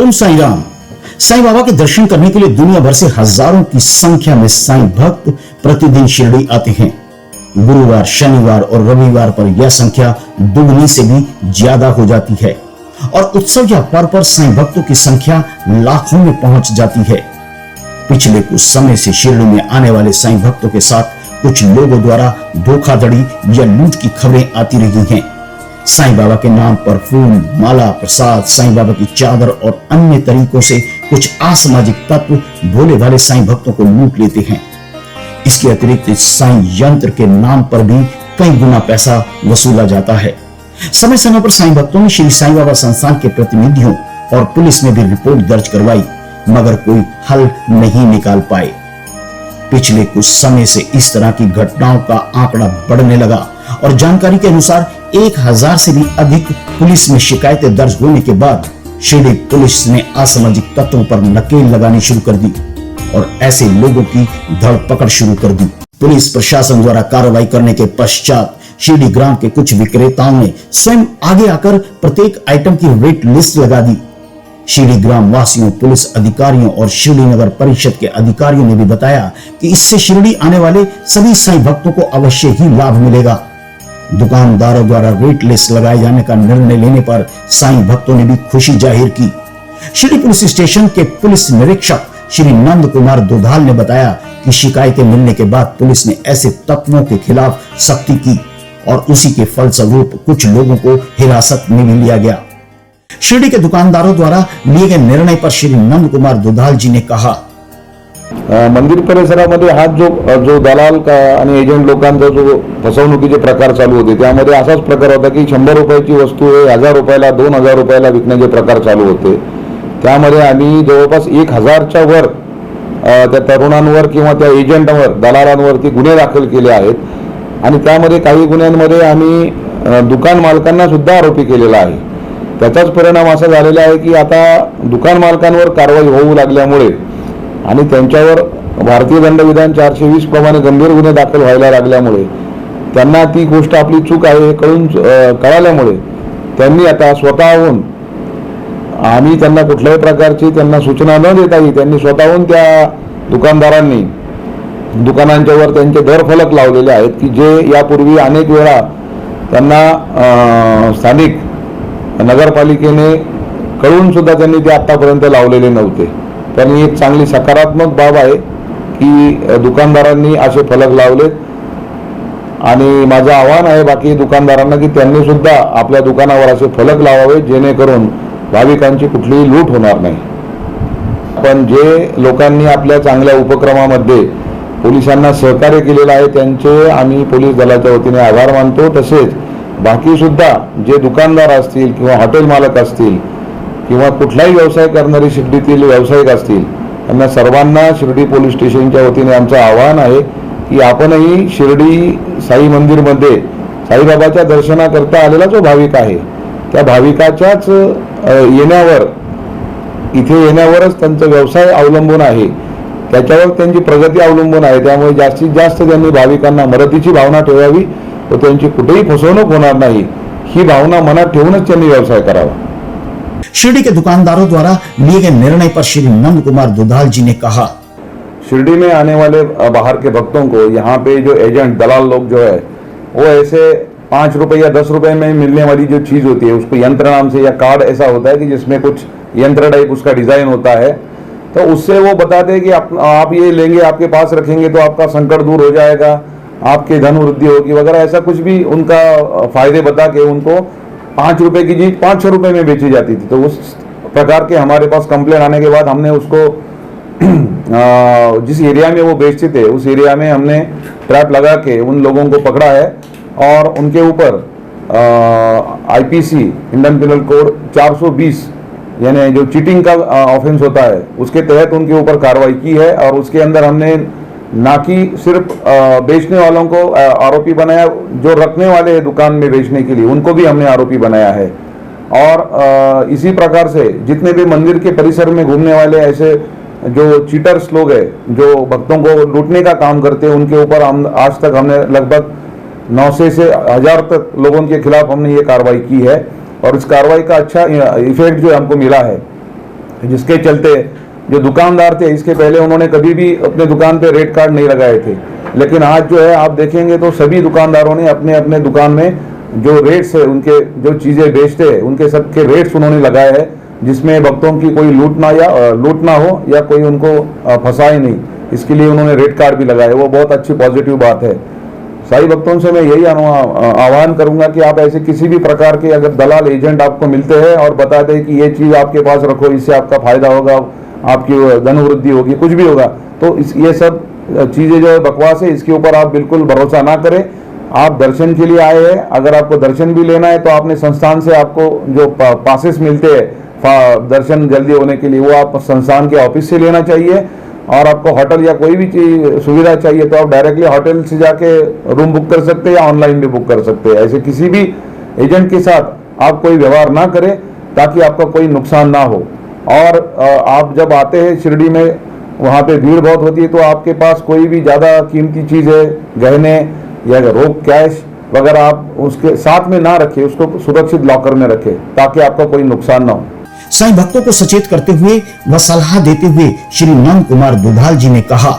ओम साई राम। साईं बाबा के दर्शन करने के लिए दुनिया भर से हजारों की संख्या में साईं भक्त प्रतिदिन शिरडी आते हैं। गुरुवार, शनिवार और रविवार पर यह संख्या दुगनी से भी ज्यादा हो जाती है और उत्सव या पर्व पर साईं भक्तों की संख्या लाखों में पहुंच जाती है। पिछले कुछ समय से शिरडी में आने वाले साईं भक्तों के साथ कुछ लोगों द्वारा धोखाधड़ी या लूट की खबरें आती रही हैं। साईं बाबा के नाम पर फूल, माला, प्रसाद, साईं बाबा की चादर और अन्य तरीकों से कुछ असामाजिक तत्व भोले भाले साईं भक्तों को लूट लेते हैं। इसके अतिरिक्त साईं यंत्र के नाम पर भी कई गुना पैसा वसूला जाता है। समय समय पर साईं भक्तों ने श्री साईं बाबा संस्थान के प्रतिनिधियों और पुलिस में भी रिपोर्ट दर्ज करवाई, मगर कोई हल नहीं निकाल पाए। पिछले कुछ समय से इस तरह की घटनाओं का आंकड़ा बढ़ने लगा और जानकारी के अनुसार 1000 से भी अधिक पुलिस में शिकायतें दर्ज होने के बाद शिरडी पुलिस ने असामाजिक तत्वों पर नकेल लगानी शुरू कर दी और ऐसे लोगों की धरपकड़ शुरू कर दी। पुलिस प्रशासन द्वारा कार्रवाई करने के पश्चात शिरडी ग्राम के कुछ विक्रेताओं ने स्वयं आगे आकर प्रत्येक आइटम की रेट लिस्ट लगा दी। शिरडी ग्राम वासियों, पुलिस अधिकारियों और शिरडी नगर परिषद के अधिकारियों ने भी बताया कि इससे शिरडी आने वाले सभी साईं भक्तों को अवश्य ही लाभ मिलेगा। दुकानदारों द्वारा रेट लिस्ट लगाए जाने का निर्णय लेने पर साईं भक्तों ने भी खुशी जाहिर की। शिरडी पुलिस स्टेशन के पुलिस निरीक्षक श्री नंद कुमार दुधाल ने बताया कि शिकायतें मिलने के बाद पुलिस ने ऐसे तत्वों के खिलाफ सख्ती की और उसी के फलस्वरूप कुछ लोगों को हिरासत में भी लिया गया। शिरडी के दुकानदारों द्वारा लिए गए निर्णय पर श्री नंद कुमार दुधाल जी ने कहा, मंदिर परिसरामध्ये हा जो दलाल का आणि एजंट लोकांचा जो फसवणुकीचे प्रकार चालू होते त्यामध्ये असाच प्रकार होता की 100 रुपयाची वस्तू 1000 रुपयाला 2000 रुपयाला विकण्याचे प्रकार चालू होते। त्यामध्ये आम्ही जवळपास 1000च्या वर त्या तरुणांवर किंवा त्या एजंटवर, दलालांवरती गुन्हे दाखल केले आहेत आणि त्यामध्ये काही गुन्ह्यांमध्ये आम्ही दुकान मालकांना सुद्धा आरोपी केलेला आहे। त्याचाच परिणाम असा झालेला आहे की आता दुकान मालकांवर कारवाई होऊ लागल्यामुळे आणि त्यांच्यावर भारतीय दंडविधान 420 प्रमाणे गंभीर गुन्हे दाखल व्हायला लागल्यामुळे त्यांना ती गोष्ट आपली चूक आहे हे कळाल्यामुळे त्यांनी आता स्वतःहून, आम्ही त्यांना कुठल्याही प्रकारची त्यांना सूचना न देताही त्यांनी स्वतःहून त्या दुकानदारांनी दुकानांच्यावर त्यांचे दरफलक लावलेले आहेत की जे यापूर्वी अनेक वेळा त्यांना स्थानिक नगरपालिकेने कळून सुद्धा त्यांनी ते आतापर्यंत लावलेले नव्हते। पण ही एक चांगली सकारात्मक बाब आहे की दुकानदारांनी असे फलक लावलेत आणि माझं आव्हान आहे बाकी दुकानदारांना की त्यांनी सुद्धा आपल्या दुकानावर असे फलक लावावे जेणेकरून भाविकांची कुठलीही लूट होणार नाही। पण जे लोकांनी आपल्या चांगल्या उपक्रमामध्ये पोलिसांना सहकार्य केलेलं आहे त्यांचे आम्ही पोलीस दलाच्या वतीने आभार मानतो। तसेच बाकी सुद्धा जे दुकानदार असतील किंवा हॉटेल मालक असतील किंवा कुठलाही व्यवसाय करणारे शिर्डीतील व्यावसायिक असतील त्यांना सर्वांना शिर्डी पोलीस स्टेशनच्या वतीने आमचं आवाहन आहे की आपणही शिर्डी साई मंदिरमध्ये साईबाबाच्या दर्शनाकरता आलेला जो भाविक आहे त्या भाविकाच्याच इथे येण्यावरच त्यांचा व्यवसाय अवलंबून आहे, त्याच्यावर त्यांची प्रगती अवलंबून आहे। त्यामुळे जास्तीत जास्त त्यांनी भाविकांना मदतीची भावना ठेवावी व त्यांची कुठेही फसवणूक होणार नाही ही भावना मनात ठेवूनच त्यांनी व्यवसाय करावा। शिरडी के दुकानदारों द्वारा लिए गए निर्णय पर श्री नंद कुमार दुधाल जी ने कहा, शिरडी में आने वाले बाहर के भक्तों को यहाँ पे जो एजेंट दलाल लोग जो है वो ऐसे 5 रुपए या 10 रुपए में मिलने वाली जो चीज होती है उसको यंत्र नाम से या कार्ड ऐसा होता है कि जिसमें कुछ यंत्र टाइप उसका डिजाइन होता है, तो उससे वो बताते हैं कि आप ये लेंगे, आपके पास रखेंगे तो आपका संकट दूर हो जाएगा, आपके धन वृद्धि होगी वगैरह, ऐसा कुछ भी उनका फायदे बता के उनको 5 रुपए की चीज 500 रुपए में बेची जाती थी। तो उस प्रकार के हमारे पास कंप्लेंट आने के बाद हमने उसको जिस एरिया में वो बेचते थे उस एरिया में हमने ट्रैप लगा के उन लोगों को पकड़ा है और उनके ऊपर आईपीसी इंडियन पिनल कोड 420 यानी जो चीटिंग का ऑफेंस होता है उसके तहत उनके ऊपर कार्रवाई की है और उसके अंदर हमने ना कि सिर्फ बेचने वालों को आरोपी बनाया, जो रखने वाले हैं दुकान में बेचने के लिए उनको भी हमने आरोपी बनाया है। और इसी प्रकार से जितने भी मंदिर के परिसर में घूमने वाले ऐसे जो चीटर्स लोग हैं जो भक्तों को लूटने का काम करते हैं उनके ऊपर हम आज तक हमने लगभग 900 से 1000 तक लोगों के खिलाफ हमने ये कार्रवाई की है और इस कार्रवाई का अच्छा इफेक्ट जो हमको मिला है। जिसके चलते जो दुकानदार थे इसके पहले उन्होंने कभी भी अपने दुकान पे रेट कार्ड नहीं लगाए थे, लेकिन आज जो है आप देखेंगे तो सभी दुकानदारों ने अपने अपने दुकान में जो रेट्स है, उनके जो चीज़ें बेचते हैं उनके सबके रेट्स उन्होंने लगाए हैं, जिसमें भक्तों की कोई लूट ना हो या कोई उनको फंसाए नहीं, इसके लिए उन्होंने रेट कार्ड भी लगाए। वो बहुत अच्छी पॉजिटिव बात है। साई भक्तों से मैं यही आह्वान करूंगा कि आप ऐसे किसी भी प्रकार के अगर दलाल एजेंट आपको मिलते हैं और बता दें कि ये चीज़ आपके पास रखो, इससे आपका फायदा होगा, आपकी धन वृद्धि होगी, कुछ भी होगा, तो ये सब चीज़ें जो है बकवास है, इसके ऊपर आप बिल्कुल भरोसा ना करें। आप दर्शन के लिए आए हैं, अगर आपको दर्शन भी लेना है तो आपने संस्थान से आपको जो पासेस मिलते हैं दर्शन जल्दी होने के लिए, वो आप संस्थान के ऑफिस से लेना चाहिए। और आपको होटल या कोई भी चीज सुविधा चाहिए तो आप डायरेक्टली होटल से जाके रूम बुक कर सकते हैं या ऑनलाइन भी बुक कर सकते हैं। ऐसे किसी भी एजेंट के साथ आप कोई व्यवहार ना करें ताकि आपका कोई नुकसान ना हो। और आप जब आते हैं शिरडी में, वहाँ पे भीड़ बहुत होती है, तो आपके पास कोई भी ज़्यादा कीमती चीज़ है, गहने या रोक कैश वगैरह आप उसके साथ में ना रखें, उसको सुरक्षित लॉकर में रखें ताकि आपका कोई नुकसान ना हो। साईं भक्तों को सचेत करते हुए व सलाह देते हुए श्री नंद कुमार दुधाल जी ने कहा,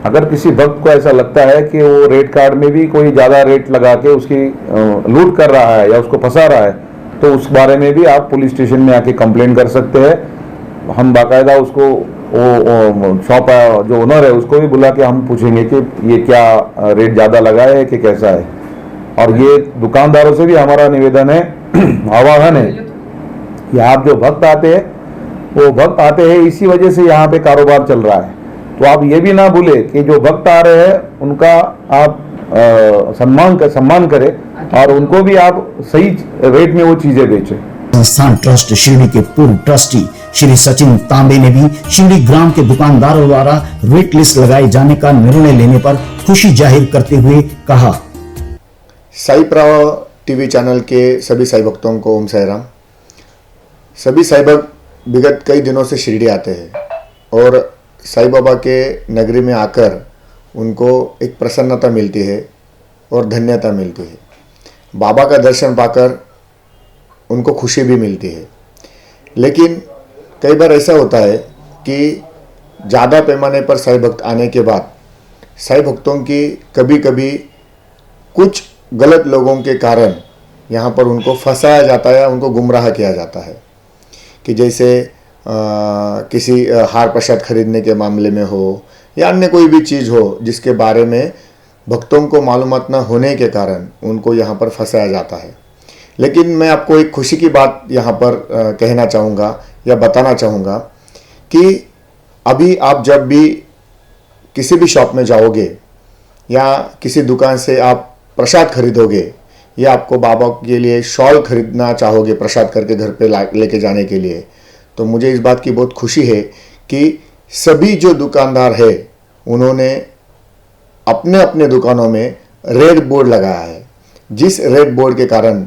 अगर किसी भक्त को ऐसा लगता है कि वो रेट कार्ड में भी कोई ज्यादा रेट लगा के उसकी लूट कर रहा है या उसको फंसा रहा है, तो उस बारे में भी आप पुलिस स्टेशन में आके कंप्लेन कर सकते हैं। हम बाकायदा उसको वो शॉप जो ओनर है उसको भी बुला के हम पूछेंगे कि ये क्या रेट ज्यादा लगा है कि कैसा है। और ये दुकानदारों से भी हमारा निवेदन है, आह्वान है कि आप जो भक्त आते हैं वो भक्त आते हैं इसी वजह से यहाँ पे कारोबार चल रहा है, तो आप ये भी ना भूले कि जो भक्त आ रहे हैं उनका आप सम्मान करें और उनको भी आप सही रेट में वो चीजें बेचें। संस्थान ट्रस्ट शिरडी के पूर्व ट्रस्टी श्री सचिन तांबे ने भी शिरडी ग्राम के दुकानदारों द्वारा रेट लिस्ट लगाए जाने का निर्णय लेने पर खुशी जाहिर करते हुए कहा, साई प्रवाह टीवी चैनल के सभी साई भक्तों को ओम साई राम। सभी साई भक्त विगत कई दिनों से शिरडी आते हैं और साई बाबा के नगरी में आकर उनको एक प्रसन्नता मिलती है और धन्यता मिलती है। बाबा का दर्शन पाकर उनको खुशी भी मिलती है। लेकिन कई बार ऐसा होता है कि ज़्यादा पैमाने पर साई भक्त आने के बाद साई भक्तों की कभी कभी कुछ गलत लोगों के कारण यहाँ पर उनको फंसाया जाता है, उनको गुमराह किया जाता है। कि जैसे किसी हार प्रसाद खरीदने के मामले में हो या अन्य कोई भी चीज़ हो जिसके बारे में भक्तों को मालूमात न होने के कारण उनको यहाँ पर फंसाया जाता है। लेकिन मैं आपको एक खुशी की बात यहाँ पर कहना चाहूँगा या बताना चाहूँगा कि अभी आप जब भी किसी भी शॉप में जाओगे या किसी दुकान से आप प्रसाद खरीदोगे या आपको बाबा के लिए शॉल खरीदना चाहोगे प्रसाद करके घर पे लेके जाने के लिए, तो मुझे इस बात की बहुत खुशी है कि सभी जो दुकानदार है उन्होंने अपने अपने दुकानों में रेड बोर्ड लगाया है, जिस रेड बोर्ड के कारण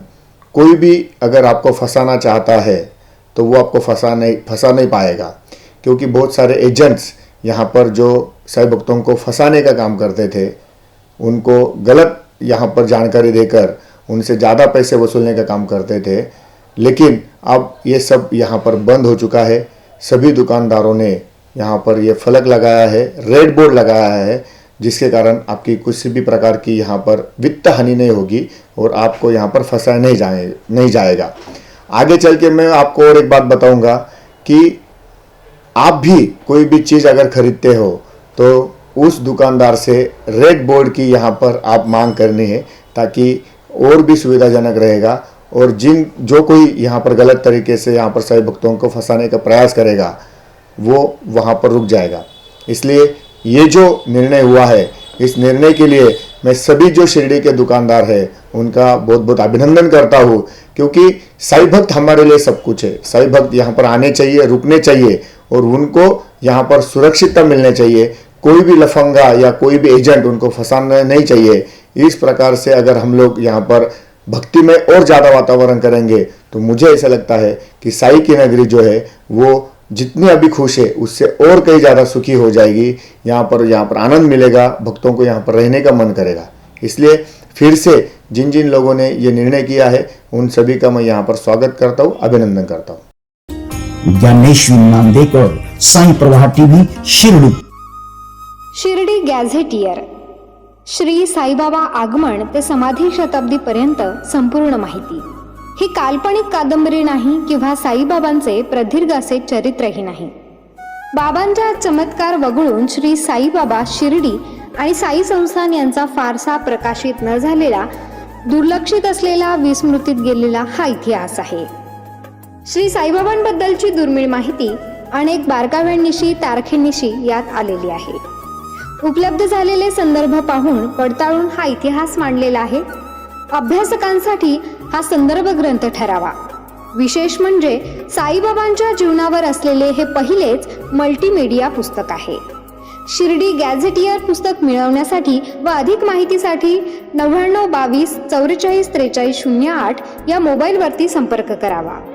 कोई भी अगर आपको फंसाना चाहता है तो वो आपको फंसा नहीं पाएगा। क्योंकि बहुत सारे एजेंट्स यहाँ पर जो साई भक्तों को फंसाने का काम करते थे, उनको गलत यहाँ पर जानकारी देकर उनसे ज़्यादा पैसे वसूलने का काम करते थे। लेकिन अब ये सब यहाँ पर बंद हो चुका है। सभी दुकानदारों ने यहाँ पर ये फलक लगाया है, रेड बोर्ड लगाया है, जिसके कारण आपकी किसी भी प्रकार की यहाँ पर वित्त हानि नहीं होगी और आपको यहाँ पर फंसाया नहीं जाएगा। आगे चल के मैं आपको और एक बात बताऊंगा कि आप भी कोई भी चीज़ अगर खरीदते हो तो उस दुकानदार से रेड बोर्ड की यहाँ पर आप मांग करनी है, ताकि और भी सुविधाजनक रहेगा। और जो कोई यहाँ पर गलत तरीके से यहाँ पर साई भक्तों को फंसाने का प्रयास करेगा वो वहाँ पर रुक जाएगा। इसलिए ये जो निर्णय हुआ है, इस निर्णय के लिए मैं सभी जो शिरडी के दुकानदार हैं उनका बहुत बहुत अभिनंदन करता हूँ, क्योंकि साई भक्त हमारे लिए सब कुछ है। साई भक्त यहाँ पर आने चाहिए, रुकने चाहिए और उनको यहाँ पर सुरक्षितता मिलने चाहिए। कोई भी लफंगा या कोई भी एजेंट उनको फंसाना नहीं चाहिए। इस प्रकार से अगर हम लोग यहाँ पर भक्ति में और ज़्यादा वातावरण करेंगे तो मुझे ऐसा लगता है कि साई की नगरी जो है वो जितनी अभी खुश है उससे और कहीं ज़्यादा सुखी हो जाएगी। यहाँ पर आनंद मिलेगा, भक्तों को यहाँ पर रहने का मन करेगा। इसलिए फिर से जिन जिन लोगों ने ये निर्णय किया है उन सभी का मैं यहाँ पर स्वागत करता हूँ, अभिनंदन करता हूँ। ज्ञानेश्वरी नांदेकर, साई प्रवाह टीव्ही शिर्डी. शिर्डी गॅझेटियर. श्री साईबाबा आगमन ते समाधी शताब्दीपर्यंत संपूर्ण माहिती. ही काल्पनिक कादंबरी नाही किंवा साईबाबांचे प्रदीर्घ असे चरित्रही नाही. बाबांच्या चमत्कार वगळून श्री साईबाबा शिर्डी आणि साई संस्थान यांचा फारसा प्रकाशित न झालेला, दुर्लक्षित असलेला, विस्मृतीत गेलेला हा इतिहास आहे. श्री साईबाबांबद्दलची दुर्मिळ माहिती अनेक बारकाव्यांनिशी, तारखेनिशी यात आलेली आहे. उपलब्ध झालेले संदर्भ पाहून पडताळून हा इतिहास मांडलेला आहे. अभ्यासकांसाठी हा संदर्भ ग्रंथ ठरावा. विशेष म्हणजे साईबाबांच्या जीवनावर असलेले हे पहिलेच मल्टीमीडिया पुस्तक आहे. शिर्डी गॅझेटियर पुस्तक मिळवण्यासाठी व अधिक माहितीसाठी 99 22 44 43 08 या मोबाईलवरती संपर्क करावा.